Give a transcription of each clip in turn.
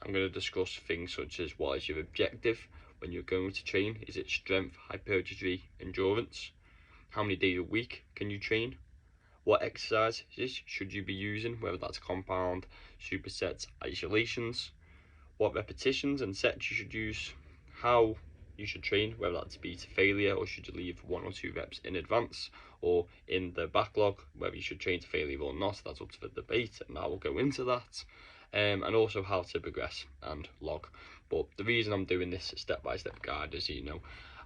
I'm going to discuss things such as what is your objective when you're going to train. Is it strength, hypertrophy, endurance? How many days a week can you train? What exercises should you be using, whether that's compound, supersets, isolations? What repetitions and sets you should use? How you should train, whether that's be to failure or should you leave 1 or 2 reps in advance or in the backlog, whether you should train to failure or not. That's up to the debate, and I will go into that. And also how to progress and log. But the reason I'm doing this step-by-step guide is,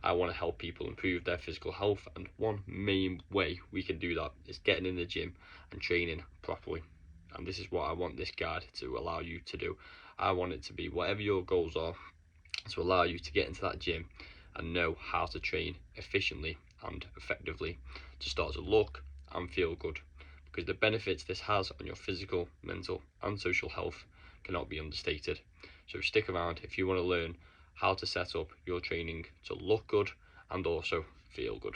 I want to help people improve their physical health, and one main way we can do that is getting in the gym and training properly. And this is what I want this guide to allow you to do. I want it to be, whatever your goals are, to allow you to get into that gym and know how to train efficiently and effectively to start to look and feel good, because the benefits this has on your physical, mental and social health cannot be understated. So stick around if you want to learn how to set up your training to look good and also feel good.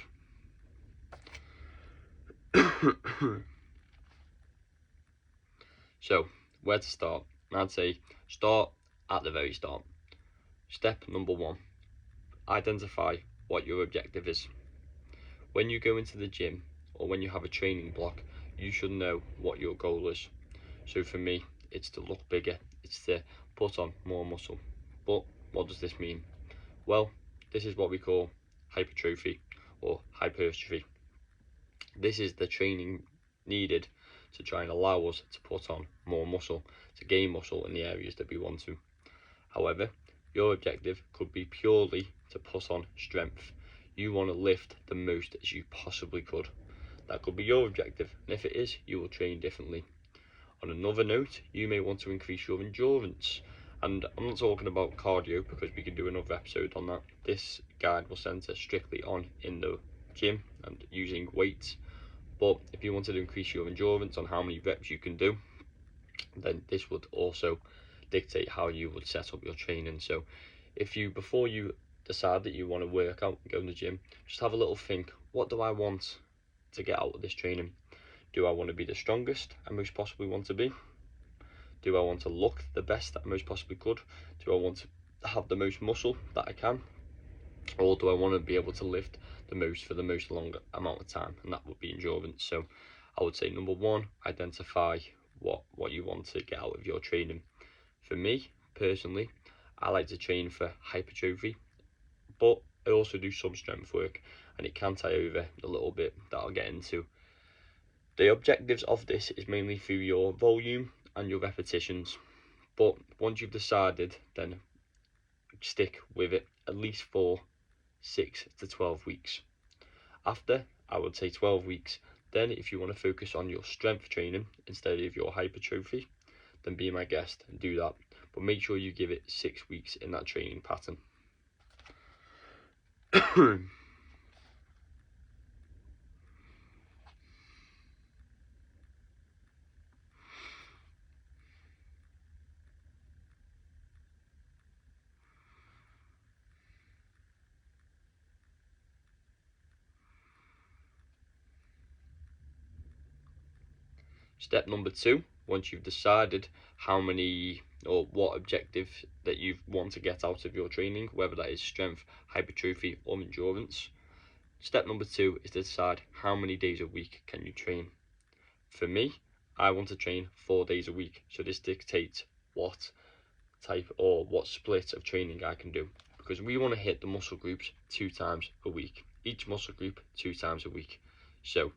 So where to start? I'd say start at the very start. Step number 1, identify what your objective is. When you go into the gym or when you have a training block, you should know what your goal is. So for me, it's to look bigger, it's to put on more muscle. But what does this mean? Well, this is what we call hypertrophy or hypertrophy. This is the training needed to try and allow us to put on more muscle, to gain muscle in the areas that we want to. However, your objective could be purely to put on strength. You want to lift the most as you possibly could. That could be your objective, and if it is, you will train differently. On another note, you may want to increase your endurance, and I'm not talking about cardio because we can do another episode on that. This guide will centre strictly on in the gym and using weights. But if you wanted to increase your endurance on how many reps you can do, then this would also dictate how you would set up your training. So if you, before you decide that you want to work out and go to the gym, just have a little think, what do I want to get out of this training? Do I want to be the strongest I most possibly want to be? Do I want to look the best that I most possibly could? Do I want to have the most muscle that I can? Or do I want to be able to lift the most for the most long amount of time? And that would be endurance. So I would say number 1, identify what you want to get out of your training. For me personally, I like to train for hypertrophy, but I also do some strength work, and it can tie over a little bit that I'll get into. The objectives of this is mainly through your volume and your repetitions, but once you've decided, then stick with it at least for 6 to 12 weeks. After, I would say 12 weeks, then if you want to focus on your strength training instead of your hypertrophy, then be my guest and do that. But make sure you give it 6 weeks in that training pattern. Step number 2, once you've decided how many or what objective that you want to get out of your training, whether that is strength, hypertrophy or endurance, step number 2 is to decide how many days a week can you train. For me, I want to train 4 days a week, so this dictates what type or what split of training I can do, because we want to hit the muscle groups 2 times a week, each muscle group 2 times a week. So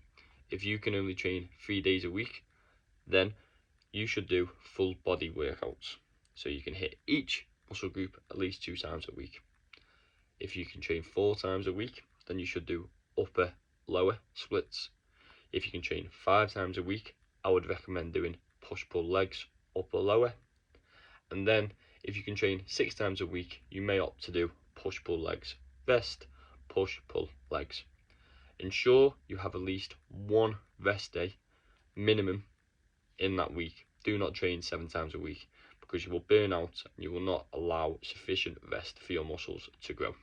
if you can only train 3 days a week, then you should do full body workouts, so you can hit each muscle group at least 2 times a week. If you can train 4 times a week, then you should do upper lower splits. If you can train 5 times a week, I would recommend doing push pull legs, upper lower. And then if you can train 6 times a week, you may opt to do push pull legs, rest, push pull legs. Ensure you have at least 1 rest day minimum in that week. Do not train 7 times a week, because you will burn out and you will not allow sufficient rest for your muscles to grow.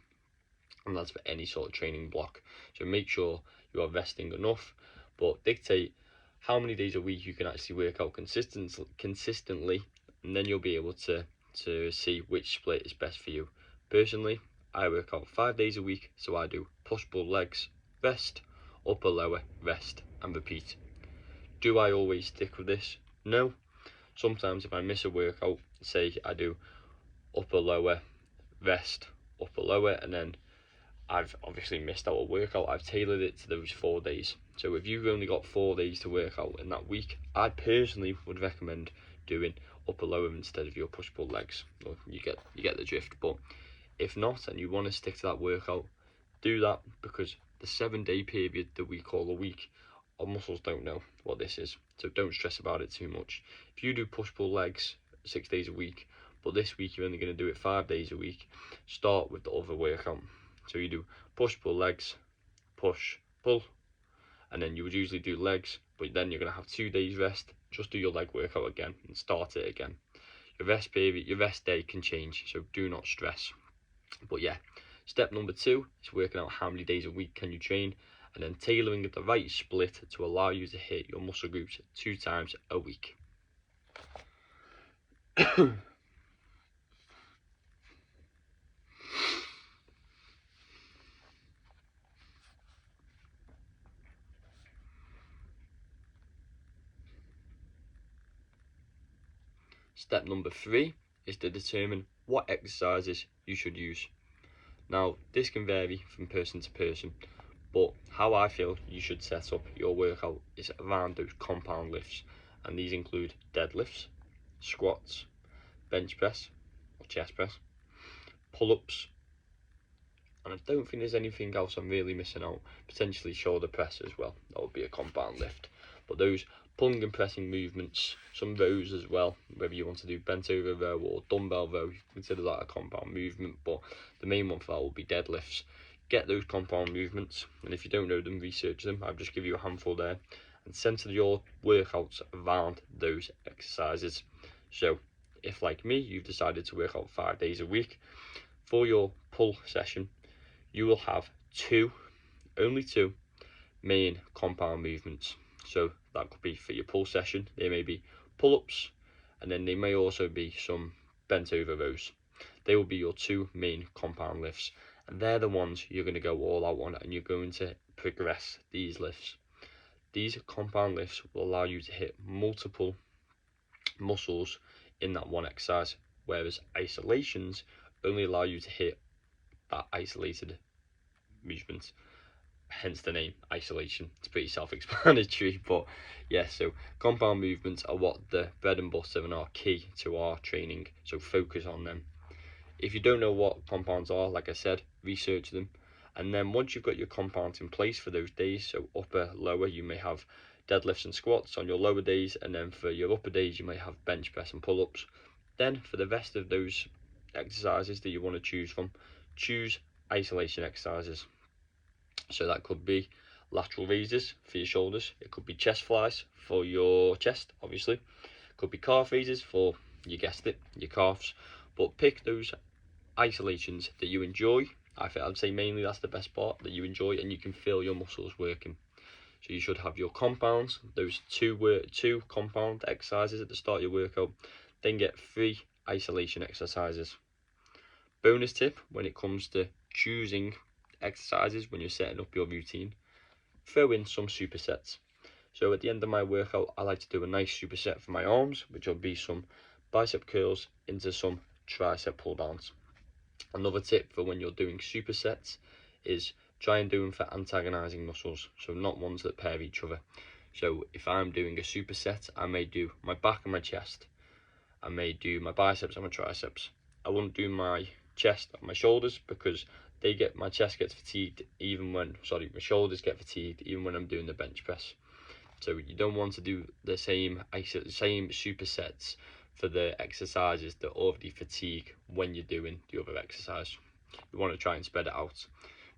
And that's for any sort of training block. So make sure you are resting enough, but dictate how many days a week you can actually work out consistently, and then you'll be able to to see which split is best for you. Personally, I work out 5 days a week, so I do push pull legs, rest, upper lower, rest and repeat. Do I always stick with this? No. Sometimes if I miss a workout, say I do upper lower, rest, upper lower, and then I've obviously missed out a workout, I've tailored it to those 4 days. So if you've only got 4 days to work out in that week, I personally would recommend doing upper lower instead of your push pull legs. Or you get the drift. But if not, and you want to stick to that workout, do that, because the 7-day period that we call a week, our muscles don't know what this is, so don't stress about it too much. If you do push pull legs 6 days a week, but this week you're only going to do it 5 days a week, start with the other workout. So you do push pull legs, push pull, and then you would usually do legs, but then you're going to have 2 days rest. Just do your leg workout again and start it again. Your rest period, your rest day can change, so do not stress. But yeah, step number 2 is working out how many days a week can you train, and then tailoring the right split to allow you to hit your muscle groups 2 times a week. Step number 3 is to determine what exercises you should use. Now, this can vary from person to person, but how I feel you should set up your workout is around those compound lifts, and these include deadlifts, squats, bench press or chest press, pull-ups, and I don't think there's anything else I'm really missing out. Potentially shoulder press as well, that would be a compound lift. But those pulling and pressing movements, some rows as well, whether you want to do bent over row or dumbbell row, you consider that a compound movement, but the main one for that will be deadlifts. Get those compound movements, and if you don't know them, research them. I'll just give you a handful there, and center your workouts around those exercises. So if, like me, you've decided to work out 5 days a week, for your pull session you will have only two main compound movements. So that could be for your pull session, there may be pull-ups, and then there may also be some bent over rows. They will be your 2 main compound lifts, and they're the ones you're going to go all out on, and you're going to progress these lifts. These compound lifts will allow you to hit multiple muscles in that one exercise, whereas isolations only allow you to hit that isolated movement, hence the name isolation. It's pretty self-explanatory, but yeah, so compound movements are what the bread and butter and are key to our training, so focus on them. If you don't know what compounds are, like I said, research them, and then once you've got your compounds in place for those days, so upper, lower, you may have deadlifts and squats on your lower days, and then for your upper days you may have bench press and pull-ups. Then for the rest of those exercises that you want to choose from, choose isolation exercises. So that could be lateral raises for your shoulders, it could be chest flies for your chest, obviously, it could be calf raises for, you guessed it, your calves. But pick those isolations that you enjoy. I'd say mainly that's the best part, that you enjoy and you can feel your muscles working. So you should have your compounds, those two compound exercises at the start of your workout, then get 3 isolation exercises. Bonus tip when it comes to choosing exercises when you're setting up your routine, throw in some supersets. So at the end of my workout, I like to do a nice superset for my arms, which will be some bicep curls into some tricep pull downs. Another tip for when you're doing supersets is try and do them for antagonizing muscles, so not ones that pair each other. So if I'm doing a superset, I may do my back and my chest, I may do my biceps and my triceps. I wouldn't do my chest and my shoulders because my chest gets fatigued my shoulders get fatigued even when I'm doing the bench press. So you don't want to do the same supersets for the exercises that already fatigue when you're doing the other exercise. You want to try and spread it out.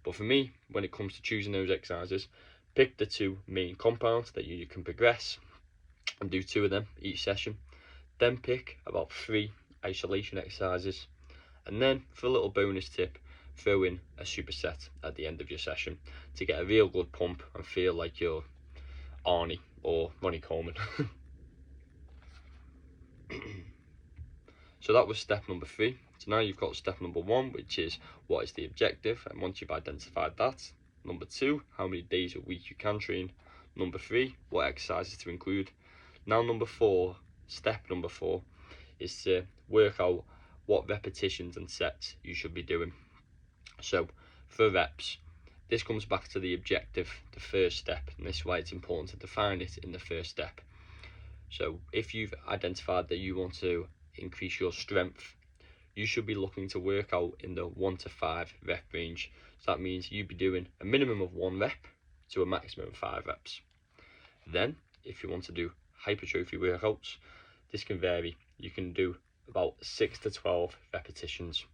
But for me, when it comes to choosing those exercises, pick the 2 main compounds that you can progress and do 2 of them each session. Then pick about 3 isolation exercises, and then for a little bonus tip, throw in a superset at the end of your session to get a real good pump and feel like you're Arnie or Ronnie Coleman. So that was step number 3. So now you've got step number 1, which is what is the objective, and once you've identified that, number 2, how many days a week you can train, number 3, what exercises to include. Now number 4, step number 4, is to work out what repetitions and sets you should be doing. So for reps, this comes back to the objective, the first step, and this is why it's important to define it in the first step. So if you've identified that you want to increase your strength, you should be looking to work out in the 1 to 5 rep range. So that means you'd be doing a minimum of 1 rep to a maximum of 5 reps. Then if you want to do hypertrophy workouts, this can vary. You can do about 6 to 12 repetitions.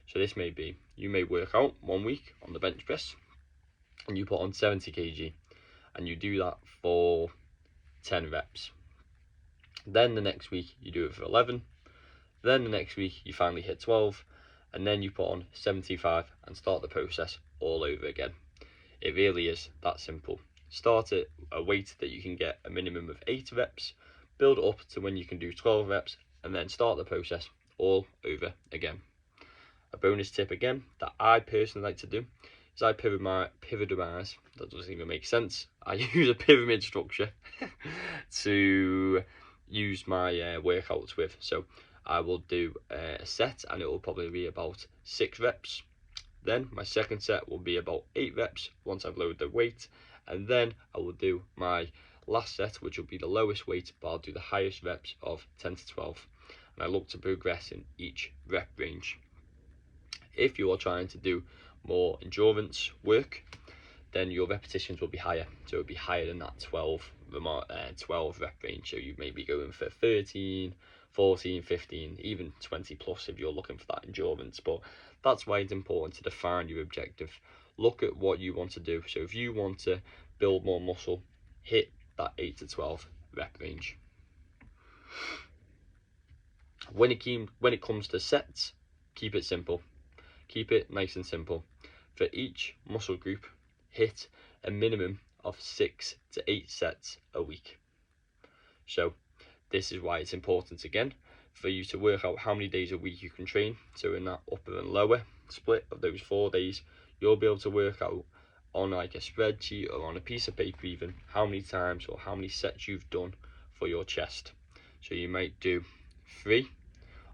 So this may be, you may work out 1 week on the bench press and you put on 70 kg and you do that for 10 reps. Then the next week you do it for 11. Then the next week you finally hit 12, and then you put on 75 and start the process all over again. It really is that simple. Start at a weight that you can get a minimum of 8 reps, build up to when you can do 12 reps, and then start the process all over again. A bonus tip again that I personally like to do is I pyramidise. That doesn't even make sense. I use a pyramid structure to use my workouts with. So I will do a set and it will probably be about 6 reps. Then my second set will be about 8 reps once I've loaded the weight, and then I will do my last set, which will be the lowest weight, but I'll do the highest reps of 10 to 12, and I look to progress in each rep range. If you are trying to do more endurance work, then your repetitions will be higher, so it'll be higher than that 12 rep range. So you may be going for 13, 14, 15, even 20 plus if you're looking for that endurance. But that's why it's important to define your objective. Look at what you want to do. So if you want to build more muscle, hit that 8 to 12 rep range. When it comes to sets, keep it simple. Keep it nice and simple. For each muscle group, hit a minimum of 6 to 8 sets a week. So this is why it's important again for you to work out how many days a week you can train. So in that upper and lower split of those 4 days, you'll be able to work out on like a spreadsheet or on a piece of paper even how many times or how many sets you've done for your chest. So you might do 3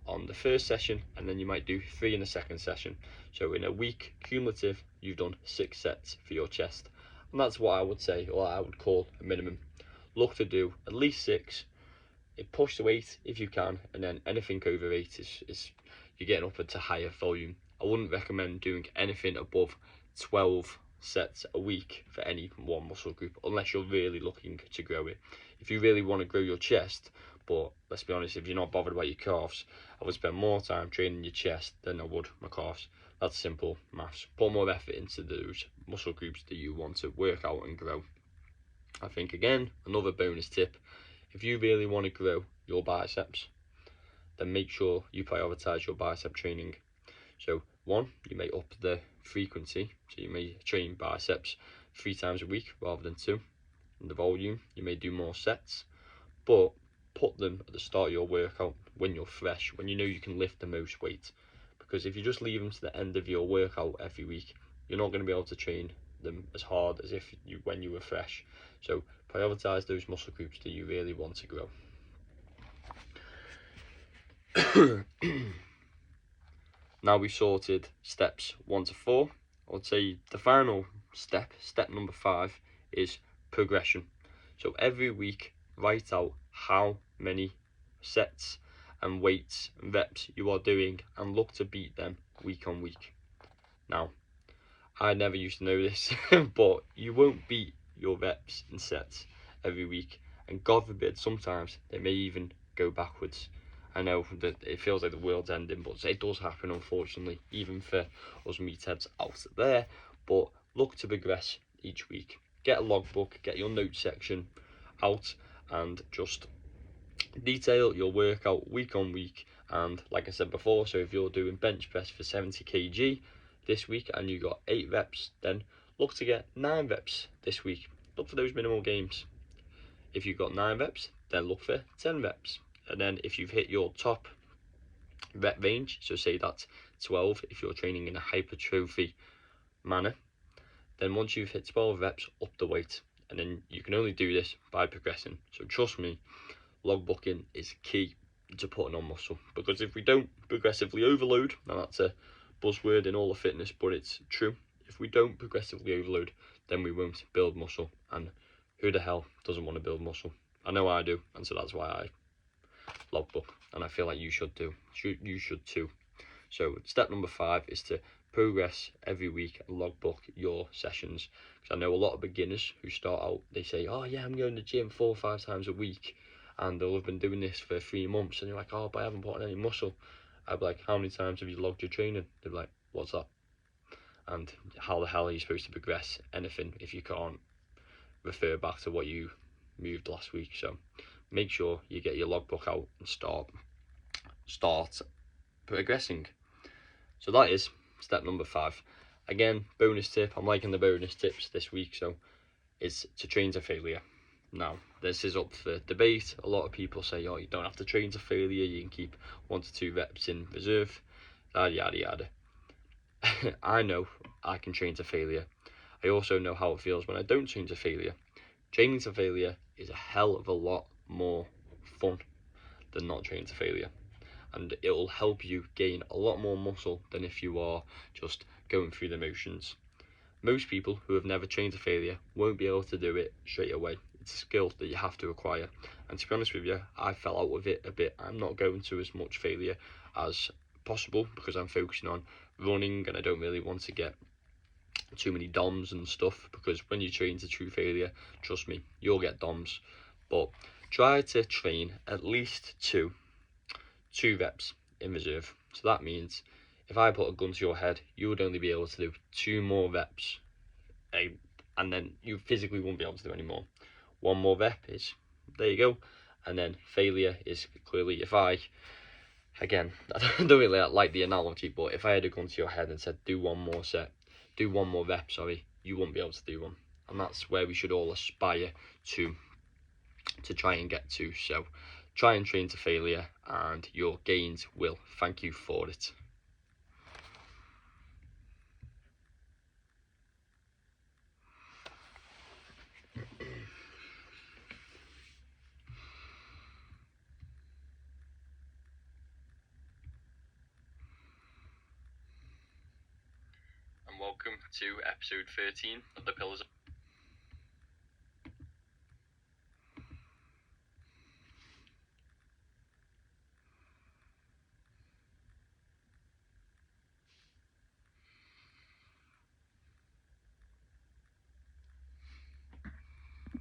on the first session, and then you might do 3 in the second session. So in a week cumulative, you've done 6 sets for your chest, and that's what I would say, or I would call a minimum. Look to do at least 6. Push to 8 if you can, and then anything over 8 is you're getting up into higher volume. I wouldn't recommend doing anything above 12 sets a week for any one muscle group unless you're really looking to grow it. If you really want to grow your chest, but let's be honest, if you're not bothered about your calves, I would spend more time training your chest than I would my calves. That's simple maths. Put more effort into those muscle groups that you want to work out and grow. I think again, another bonus tip, if you really want to grow your biceps, then make sure you prioritize your bicep training. So 1, you may up the frequency, so you may train biceps 3 times a week rather than 2. And the volume, you may do more sets, but put them at the start of your workout when you're fresh, when you know you can lift the most weight. Because if you just leave them to the end of your workout every week, you're not going to be able to train them as hard as if when you were fresh. So prioritize those muscle groups that you really want to grow. Now we've sorted steps 1 to 4. I would say the final step, step number 5, is progression. So every week, write out how many sets and weights and reps you are doing and look to beat them week on week. Now, I never used to know this, but you won't beat your reps and sets every week, and God forbid, sometimes they may even go backwards. I know that it feels like the world's ending, but it does happen, unfortunately, even for us meatheads out there. But look to progress each week. Get a logbook, get your notes section out, and just detail your workout week on week. And like I said before, so if you're doing bench press for 70 kg this week and you got 8 reps, then look to get 9 reps this week. Look for those minimal gains. If you've got 9 reps, then look for 10 reps. And then if you've hit your top rep range. So say that's 12 if you're training in a hypertrophy manner. Then once you've hit 12 reps, up the weight. And then you can only do this by progressing. So trust me, logbooking is key to putting on muscle, because if we don't progressively overload, and that's a buzzword in all of fitness, but it's true, if we don't progressively overload, then we won't build muscle. And who the hell doesn't want to build muscle? I know I do, and so that's why I logbook, and I feel like you should do. You should too. So step number 5 is to progress every week and logbook your sessions. Because I know a lot of beginners who start out, they say, oh yeah, I'm going to the gym 4 or 5 times a week, and they'll have been doing this for 3 months, and you're like, oh, but I haven't put on any muscle. I'd be like, how many times have you logged your training? They'd be like, what's that? And how the hell are you supposed to progress anything if you can't refer back to what you moved last week? So make sure you get your logbook out and start progressing. So that is step number 5. Again, bonus tip, I'm liking the bonus tips this week, so is to train to failure. Now, this is up for debate. A lot of people say, oh, you don't have to train to failure, you can keep 1 to 2 reps in reserve, yada yada yada. I know I can train to failure. I also know how it feels when I don't train to failure. Training to failure is a hell of a lot more fun than not training to failure, and it will help you gain a lot more muscle than if you are just going through the motions. Most people who have never trained to failure won't be able to do it straight away. It's a skill that you have to acquire, and to be honest with you, I fell out with it a bit. I'm not going to as much failure as possible because I'm focusing on running, and I don't really want to get too many DOMs and stuff, because when you train to true failure, trust me, you'll get DOMs. But try to train at least 2 reps in reserve. So that means if I put a gun to your head, you would only be able to do 2 more reps, and then you physically won't be able to do any more. 1 more rep is, there you go. And then failure is clearly, if I, again, I don't really like the analogy, but if I had a gun to your head and said do 1 more rep, you won't be able to do one. And that's where we should all aspire to try and get to. So try and train to failure, and your gains will thank you for it. And welcome to episode 13 of the Pillars